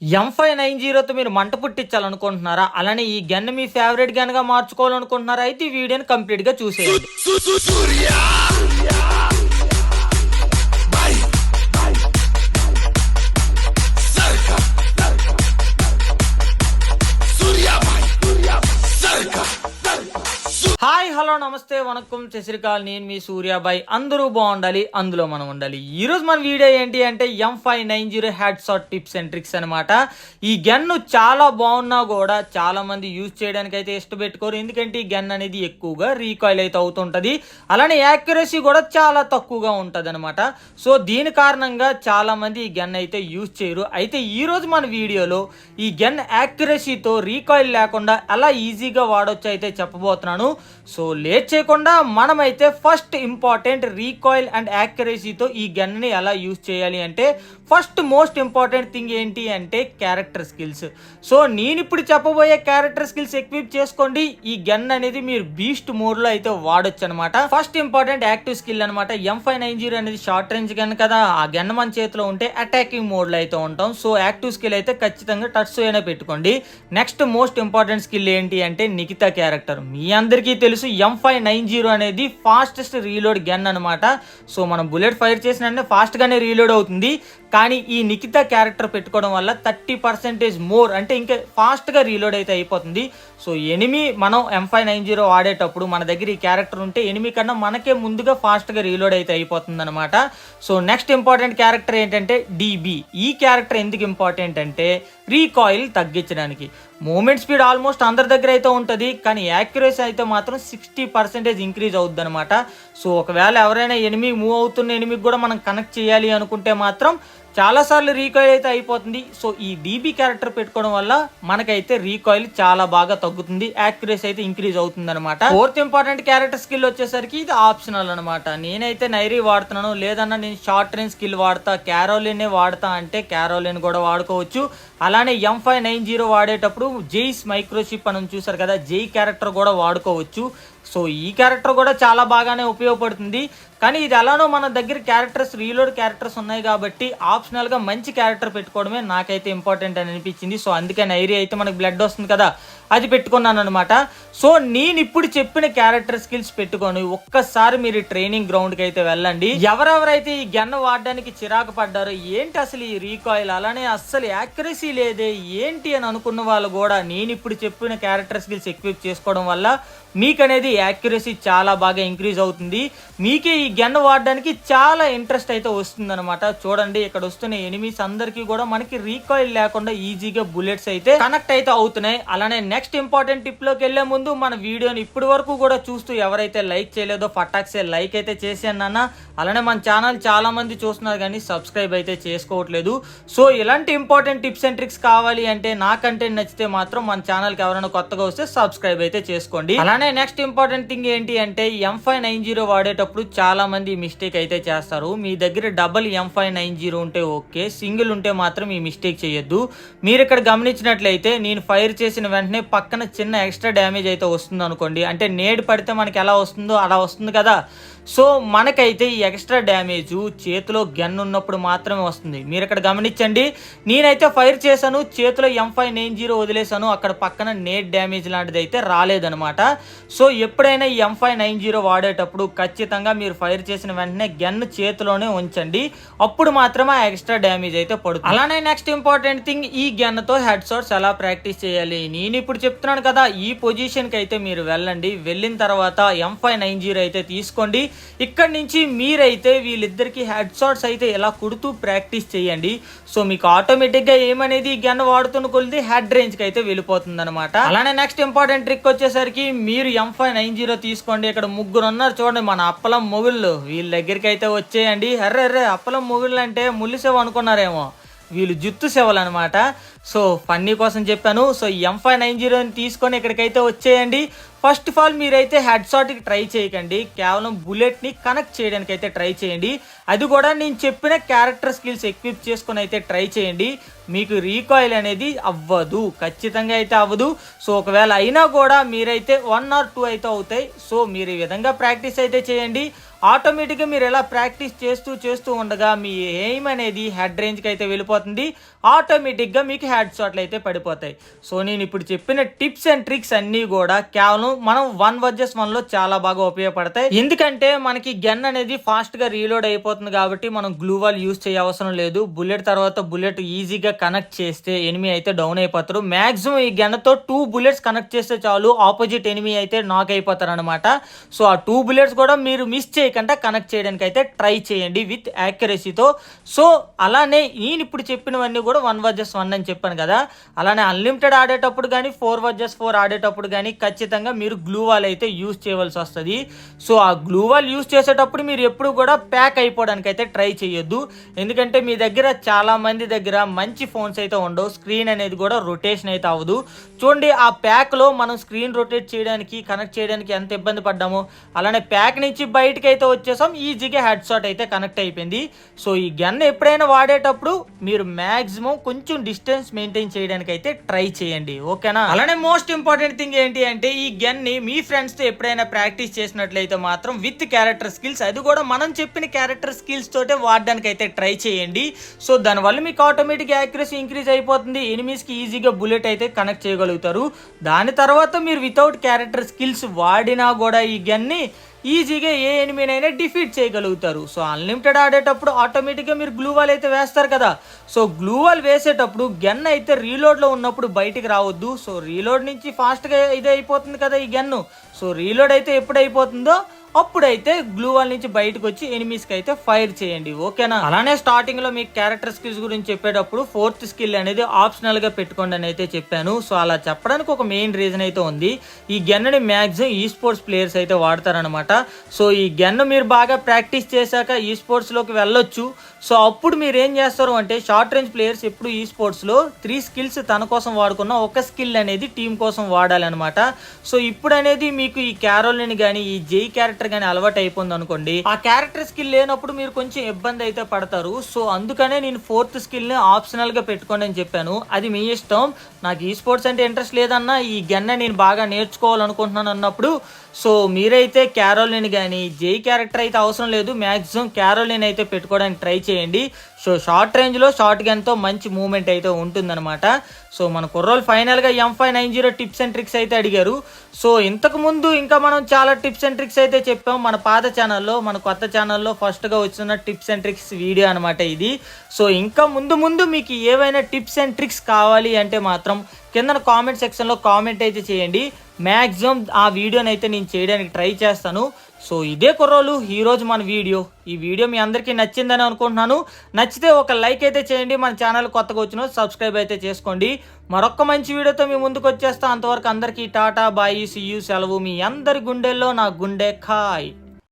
M590తో మీరు మంట పుట్టించాలనుకుంటున్నారా? అలానే ఈ గన్ మీ ఫేవరెట్ గన్‌గా మార్చుకోవాలనుకుంటున్నారా? అయితే ఈ వీడియోని కంప్లీట్‌గా చూసేయండి. హాయ్ హలో నమస్తే వనక్కం శశికాల్ నేను మీ సూర్యాబాయ్. అందరూ బాగుండాలి, అందులో మనం ఉండాలి. ఈరోజు మన వీడియో ఏంటి అంటే M590 head shot tips and tricks అనమాట. ఈ గన్ చాలా బాగున్నా కూడా చాలా మంది యూజ్ చేయడానికి అయితే ఇష్టపెట్టుకోరు. ఎందుకంటే ఈ గన్ అనేది ఎక్కువగా రీకాయిల్ అయితే అవుతుంటుంది. అలానే యాక్యురసీ కూడా చాలా తక్కువగా ఉంటుంది అనమాట. సో దీని కారణంగా చాలా మంది ఈ గన్ అయితే యూజ్ చేయరు. అయితే ఈరోజు మన వీడియోలో ఈ గన్ యాక్యురసీతో రీకాయిల్ లేకుండా ఎలా ఈజీగా వాడొచ్చు అయితే చెప్పబోతున్నాను. సో లేట్ చేయకుండా మనమైతే ఫస్ట్ ఇంపార్టెంట్ రీకాయిల్ అండ్ యాక్యురసీతో ఈ గన్ని ఎలా యూజ్ చేయాలి అంటే ఫస్ట్ మోస్ట్ ఇంపార్టెంట్ థింగ్ ఏంటి అంటే క్యారెక్టర్ స్కిల్స్. సో నేను ఇప్పుడు చెప్పబోయే క్యారెక్టర్ స్కిల్స్ ఎక్విప్ చేసుకోండి. ఈ గన్ అనేది మీరు బీస్ట్ మోడ్లో అయితే వాడొచ్చు అనమాట. ఫస్ట్ ఇంపార్టెంట్ యాక్టివ్ స్కిల్ అనమాట. M590 అనేది షార్ట్ రేంజ్ గన్ కదా, ఆ గన్ మన చేతిలో ఉంటే అటాకింగ్ మోడ్లో అయితే ఉంటాం. సో యాక్టివ్ స్కిల్ అయితే ఖచ్చితంగా టచ్ అయినా పెట్టుకోండి. నెక్స్ట్ మోస్ట్ ఇంపార్టెంట్ స్కిల్ ఏంటి అంటే నికితా క్యారెక్టర్. మీ అందరికీ తెలుసు M590 అనేది ఫాస్టెస్ట్ రీలోడ్ గన్ అనమాట. సో మనం బుల్లెట్ ఫైర్ చేసిన ఫాస్ట్గానే రీలోడ్ అవుతుంది. కానీ ఈ నికితా క్యారెక్టర్ పెట్టుకోవడం వల్ల 30% మోర్ అంటే ఇంకా ఫాస్ట్గా రీలోడ్ అయితే అయిపోతుంది. సో ఎనిమి మనం M590 వాడేటప్పుడు మన దగ్గర ఈ క్యారెక్టర్ ఉంటే ఎనిమి కన్నా మనకే ముందుగా ఫాస్ట్గా రీలోడ్ అయితే అయిపోతుంది అనమాట. సో నెక్స్ట్ ఇంపార్టెంట్ క్యారెక్టర్ ఏంటంటే DB. ఈ క్యారెక్టర్ ఎందుకు ఇంపార్టెంట్ అంటే రీకాయిల్ తగ్గించడానికి. మూమెంట్ స్పీడ్ ఆల్మోస్ట్ అందరి దగ్గర అయితే ఉంటుంది, కానీ యాక్యురసీ అయితే మాత్రం 60% ఇంక్రీజ్ అవుద్ది అనమాట. సో ఒకవేళ ఎవరైనా ఎనిమి మూవ్ అవుతున్న ఎనిమికి కూడా మనం కనెక్ట్ చేయాలి అనుకుంటే మాత్రం చాలాసార్లు రీకాయిల్ అయితే అయిపోతుంది. సో ఈ DB క్యారెక్టర్ పెట్టుకోవడం వల్ల మనకైతే రీకాయిల్ చాలా బాగా తగ్గుతుంది, యాక్యురసీ అయితే ఇంక్రీజ్ అవుతుంది అనమాట. ఫోర్త్ ఇంపార్టెంట్ క్యారెక్టర్ స్కిల్ వచ్చేసరికి ఇది ఆప్షనల్ అనమాట. నేనైతే నైరీ వాడుతున్నాను, లేదన్నా నేను షార్ట్ రేంజ్ స్కిల్ వాడతా, క్యారోలినే వాడతా అంటే క్యారోలిన్ కూడా వాడుకోవచ్చు. అలానే M590 వాడేటప్పుడు జైస్ మైక్రోచిప్ అని చూసారు కదా, జై క్యారెక్టర్ కూడా వాడుకోవచ్చు. సో ఈ క్యారెక్టర్ కూడా చాలా బాగానే ఉపయోగపడుతుంది. కానీ ఇది ఎలానో మన దగ్గర క్యారెక్టర్స్ రీలోడ్ క్యారెక్టర్స్ ఉన్నాయి కాబట్టి ఆప్షనల్గా మంచి క్యారెక్టర్ పెట్టుకోవడమే నాకైతే ఇంపార్టెంట్ అని అనిపించింది. సో అందుకే నైరీ అయితే మనకు బ్లడ్ వస్తుంది కదా, అది పెట్టుకున్నాను అనమాట. సో నేను ఇప్పుడు చెప్పిన క్యారెక్టర్ స్కిల్స్ పెట్టుకొని ఒక్కసారి మీరు ట్రైనింగ్ గ్రౌండ్కి అయితే వెళ్ళండి. ఎవరెవరైతే ఈ గన్ వాడడానికి చిరాకు పడ్డారో, ఏంటి అసలు ఈ రీకాయిల్, అలానే అస్సలు యాక్యురసీ లేదే ఏంటి అని అనుకున్న వాళ్ళు కూడా నేను ఇప్పుడు చెప్పిన క్యారెక్టర్ స్కిల్స్ ఎక్విప్ చేసుకోవడం వల్ల మీకు అనేది యాక్యురసీ చాలా బాగా ఇంక్రీజ్ అవుతుంది. మీకే ఈ గన్ వాడడానికి చాలా ఇంట్రెస్ట్ అయితే వస్తుంది అనమాట. చూడండి ఇక్కడ వస్తున్న ఎనిమీస్ అందరికీ కూడా మనకి రీకాయిల్ లేకుండా ఈజీగా బుల్లెట్స్ అయితే కనెక్ట్ అయితే అవుతున్నాయి. అలానే నెక్స్ట్ ఇంపార్టెంట్ టిప్ లోకి వెళ్లే ముందు మన వీడియోని ఇప్పటి వరకు కూడా చూస్తూ ఎవరైతే లైక్ చేయలేదో ఫటాక్సే లైక్ అయితే చేసాను నాన్న. అలానే మన ఛానల్ చాలా మంది చూస్తున్నారు కానీ సబ్స్క్రైబ్ అయితే చేసుకోవట్లేదు. సో ఇలాంటి ఇంపార్టెంట్ టిప్స్ అండ్ ట్రిక్స్ కావాలి అంటే నా కంటెంట్ నచ్చితే మాత్రం మన ఛానల్కి ఎవరైనా కొత్తగా వస్తే సబ్స్క్రైబ్ అయితే చేసుకోండి. అలానే నెక్స్ట్ ఇంపార్టెంట్ థింగ్ ఏంటి అంటే M590 వాడేటప్పుడు చాలా మంది మిస్టేక్ అయితే చేస్తారు. మీ దగ్గర డబుల్ M590 ఉంటే ఓకే, సింగిల్ ఉంటే మాత్రం ఈ మిస్టేక్ చేయొద్దు. మీరు ఇక్కడ గమనించినట్లయితే నేను ఫైర్ చేసిన వెంటనే పక్కన చిన్న ఎక్స్ట్రా డ్యామేజ్ అయితే వస్తుంది అనుకోండి, అంటే నేడు పడితే మనకి ఎలా వస్తుందో అలా వస్తుంది కదా. సో మనకైతే ఈ ఎక్స్ట్రా డ్యామేజ్ చేతిలో గన్ ఉన్నప్పుడు మాత్రమే వస్తుంది. మీరు ఇక్కడ గమనించండి, నేనైతే ఫైర్ చేశాను, చేతిలో M590 వదిలేశాను, అక్కడ పక్కన నేట్ డ్యామేజ్ లాంటిది అయితే రాలేదనమాట. సో ఎప్పుడైనా ఈ M590 వాడేటప్పుడు ఖచ్చితంగా మీరు ఫైర్ చేసిన వెంటనే గన్ చేతిలోనే ఉంచండి, అప్పుడు మాత్రమే ఆ ఎక్స్ట్రా డ్యామేజ్ అయితే పడుతుంది. అలానే నెక్స్ట్ ఇంపార్టెంట్ థింగ్, ఈ గన్తో హెడ్ షాట్స్ ఎలా ప్రాక్టీస్ చేయాలి. నేను ఇప్పుడు చెప్తున్నాను కదా, ఈ పొజిషన్కి అయితే మీరు వెళ్ళండి. వెళ్ళిన తర్వాత M590 అయితే తీసుకోండి. ఇక్కడ నుంచి మీరైతే వీళ్ళిద్దరికి హెడ్ షాట్స్ అయితే ఇలా కుడుతూ ప్రాక్టీస్ చేయండి. సో మీకు ఆటోమేటిక్గా ఏమనేది గన్ వాడుతున్న కొలిది హెడ్ రేంజ్కి అయితే వెళ్ళిపోతుంది అనమాట. అలానే నెక్స్ట్ ఇంపార్టెంట్ ట్రిక్ వచ్చేసరికి మీరు M590 తీసుకోండి. ఇక్కడ ముగ్గురు ఉన్నారు చూడండి, మన అప్పలం మొగుళ్ళు, వీళ్ళ దగ్గరికి అయితే వచ్చేయండి. అర్రే అప్పలం మొగుళ్ళు అంటే ముళ్ళు సేవ అనుకున్నారేమో, వీళ్ళు జుత్తు సేవలు అనమాట. సో ఫన్నీ కోసం చెప్పాను. సో M590 తీసుకొని ఇక్కడికైతే వచ్చేయండి. ఫస్ట్ ఆఫ్ ఆల్ మీరైతే హెడ్ షాట్కి ట్రై చేయకండి, కేవలం బుల్లెట్ని కనెక్ట్ చేయడానికి అయితే ట్రై చేయండి. అది కూడా నేను చెప్పిన క్యారెక్టర్ స్కిల్స్ ఎక్విప్ చేసుకొని అయితే ట్రై చేయండి. మీకు రీకాయిల్ అనేది అవ్వదు, ఖచ్చితంగా అయితే అవ్వదు. సో ఒకవేళ అయినా కూడా మీరైతే 1 or 2 అయితే అవుతాయి. సో మీరు ఈ విధంగా ప్రాక్టీస్ అయితే చేయండి. ఆటోమేటిక్గా మీరు ఇలా ప్రాక్టీస్ చేస్తూ ఉండగా మీ ఎయిమ్ అనేది హెడ్ రేంజ్కి అయితే వెళ్ళిపోతుంది, ఆటోమేటిక్గా మీకు హెడ్ షాట్లు అయితే పడిపోతాయి. సో నేను ఇప్పుడు చెప్పిన టిప్స్ అండ్ ట్రిక్స్ అన్నీ కూడా కేవలం మనం 1v1లో చాలా బాగా ఉపయోగపడతాయి. ఎందుకంటే మనకి గన్ అనేది ఫాస్ట్గా రీలోడ్ అయిపోతుంది కాబట్టి మనం గ్లూ వాల్ యూజ్ చేయ అవసరం లేదు. బుల్లెట్ తర్వాత బుల్లెట్ ఈజీగా కనెక్ట్ చేస్తే ఎనిమి అయితే డౌన్ అయిపోతారు. మ్యాక్సిమం ఈ గన్తో 2 bullets కనెక్ట్ చేస్తే చాలు, ఆపోజిట్ ఎనిమి అయితే నాక్ అయిపోతారు అనమాట. సో ఆ 2 bullets కూడా మీరు మిస్ చేయకుండా కనెక్ట్ చేయడానికి అయితే ట్రై చేయండి విత్ యాక్యురసీతో. సో అలానే నేను ఇప్పుడు చెప్పినవన్నీ కూడా 1v1 అని చెప్పాను కదా, అలానే అన్లిమిటెడ్ ఆడేటప్పుడు కానీ 4v4 ఆడేటప్పుడు కానీ ఖచ్చితంగా మీరు గ్లూ వాల్ అయితే యూజ్ చేయవలసి వస్తుంది. సో ఆ గ్లూ వాల్ యూజ్ చేసేటప్పుడు మీరు ఎప్పుడు కూడా ప్యాక్ అయిపోవడానికి అయితే ట్రై చేయొద్దు. ఎందుకంటే మీ దగ్గర చాలా మంది దగ్గర మంచి ఫోన్స్ అయితే ఉండవు, స్క్రీన్ అనేది కూడా రొటేషన్ అయితే అవ్వదు. చూడండి ఆ ప్యాక్లో మనం స్క్రీన్ రొటేట్ చేయడానికి కనెక్ట్ చేయడానికి ఎంత ఇబ్బంది పడ్డామో, అలానే ప్యాక్ నుంచి బయటకి అయితే వచ్చేసాం, ఈజీగా హెడ్ షాట్ అయితే కనెక్ట్ అయిపోయింది. సో ఈ గన్ ఎప్పుడైనా వాడేటప్పుడు మీరు మ్యాక్సిమం కొంచెం డిస్టెన్స్ మెయింటైన్ చేయడానికి అయితే ట్రై చేయండి, ఓకేనా. అలానే మోస్ట్ ఇంపార్టెంట్ థింగ్ ఏంటి అంటే ఈ గన్ని మీ ఫ్రెండ్స్తో ఎప్పుడైనా ప్రాక్టీస్ చేసినట్లయితే మాత్రం విత్ క్యారెక్టర్ స్కిల్స్, అది కూడా మనం చెప్పిన క్యారెక్టర్ స్కిల్స్ తోటే వాడడానికి అయితే ట్రై చేయండి. సో దానివల్ల మీకు ఆటోమేటిక్ యాక్యురసీ ఇంక్రీజ్ అయిపోతుంది, ఎనిమీస్కి ఈజీగా బుల్లెట్ అయితే కనెక్ట్ చేయగలుగుతారు. దాని తర్వాత మీరు వితౌట్ క్యారెక్టర్ స్కిల్స్ వాడినా కూడా ఈ గన్ని ఈజీగా ఏ ఎనిమీనైనా డిఫీట్ చేయగలుగుతారు. సో అన్లిమిటెడ్ ఆడేటప్పుడు ఆటోమేటిక్గా మీరు గ్లూ వాల్ అయితే వేస్తారు కదా. సో గ్లూ వాల్ వేసేటప్పుడు గన్ అయితే రీలోడ్లో ఉన్నప్పుడు బయటికి రావద్దు. సో రీలోడ్ నుంచి ఫాస్ట్గా ఇది అయిపోతుంది కదా ఈ గన్ను. సో రీలోడ్ అయితే ఎప్పుడు అయిపోతుందో అప్పుడైతే గ్లూ వాల్ నుంచి బయటకు వచ్చి ఎనిమీస్కి అయితే ఫైర్ చేయండి, ఓకేనా. అలానే స్టార్టింగ్లో మీకు క్యారెక్టర్ స్కిల్స్ గురించి చెప్పేటప్పుడు 4th స్కిల్ అనేది ఆప్షనల్గా పెట్టుకోండి అని అయితే చెప్పాను. సో అలా చెప్పడానికి ఒక మెయిన్ రీజన్ అయితే ఉంది. ఈ గన్నుని మ్యాక్సిమం ఈ స్పోర్ట్స్ ప్లేయర్స్ అయితే వాడతారనమాట. సో ఈ గన్ను మీరు బాగా ప్రాక్టీస్ చేశాక ఈ స్పోర్ట్స్లోకి వెళ్ళొచ్చు. సో అప్పుడు మీరు ఏం చేస్తారు అంటే షార్ట్ రేంజ్ ప్లేయర్స్ ఎప్పుడు ఈ స్పోర్ట్స్లో 3 skills తన కోసం వాడుకున్న ఒక స్కిల్ అనేది టీం కోసం వాడాలన్నమాట. సో ఇప్పుడు అనేది మీకు ఈ క్యారోలిన్ కానీ ఈ జై క్యారెక్టర్ కానీ అలవాటు అయిపోయింది అనుకోండి, ఆ క్యారెక్టర్ స్కిల్ లేనప్పుడు మీరు కొంచెం ఇబ్బంది అయితే పడతారు. సో అందుకనే నేను 4th స్కిల్ని ఆప్షనల్గా పెట్టుకోండి అని చెప్పాను. అది మీ ఇష్టం. నాకు ఈ స్పోర్ట్స్ అంటే ఇంట్రెస్ట్ లేదన్నా ఈ గన్న నేను బాగా నేర్చుకోవాలనుకుంటున్నాను అన్నప్పుడు సో మీరైతే క్యారోలిన్ కానీ జై క్యారెక్టర్ అయితే అవసరం లేదు, మ్యాక్సిమం క్యారోలిన్ అయితే పెట్టుకోవడానికి ట్రై చేయండి. సో షార్ట్ రేంజ్లో షార్ట్ గన్తో మంచి మూవ్మెంట్ అయితే ఉంటుందన్నమాట. సో మన కుర్రోళ్ళు ఫైనల్గా M590 టిప్స్ అండ్ ట్రిక్స్ అయితే అడిగారు. సో ఇంతకు ముందు ఇంకా మనం చాలా టిప్స్ అండ్ ట్రిక్స్ అయితే చెప్పాం మన పాత ఛానల్లో. మన కొత్త ఛానల్లో ఫస్ట్గా వచ్చిన టిప్స్ అండ్ ట్రిక్స్ వీడియో అనమాట ఇది. సో ఇంకా ముందు మీకు ఏవైనా టిప్స్ అండ్ ట్రిక్స్ కావాలి అంటే మాత్రం కింద కామెంట్ సెక్షన్లో కామెంట్ అయితే చేయండి. మ్యాక్సిమం ఆ వీడియోని అయితే నేను చేయడానికి ట్రై చేస్తాను. సో ఇదే కుర్రోలు ఈరోజు మన వీడియో. ఈ వీడియో మీ అందరికీ నచ్చిందని అనుకుంటున్నాను. నచ్చితే ఒక లైక్ అయితే చేయండి. మన ఛానల్ కొత్తగా వచ్చిన సబ్స్క్రైబ్ అయితే చేసుకోండి. మరొక మంచి వీడియోతో మీ ముందుకు వచ్చేస్తా. అంతవరకు అందరికీ టాటా బాయ్, సీ యూ, సెలవు. మీ అందరి గుండెల్లో నా గుండె ఖాయ్.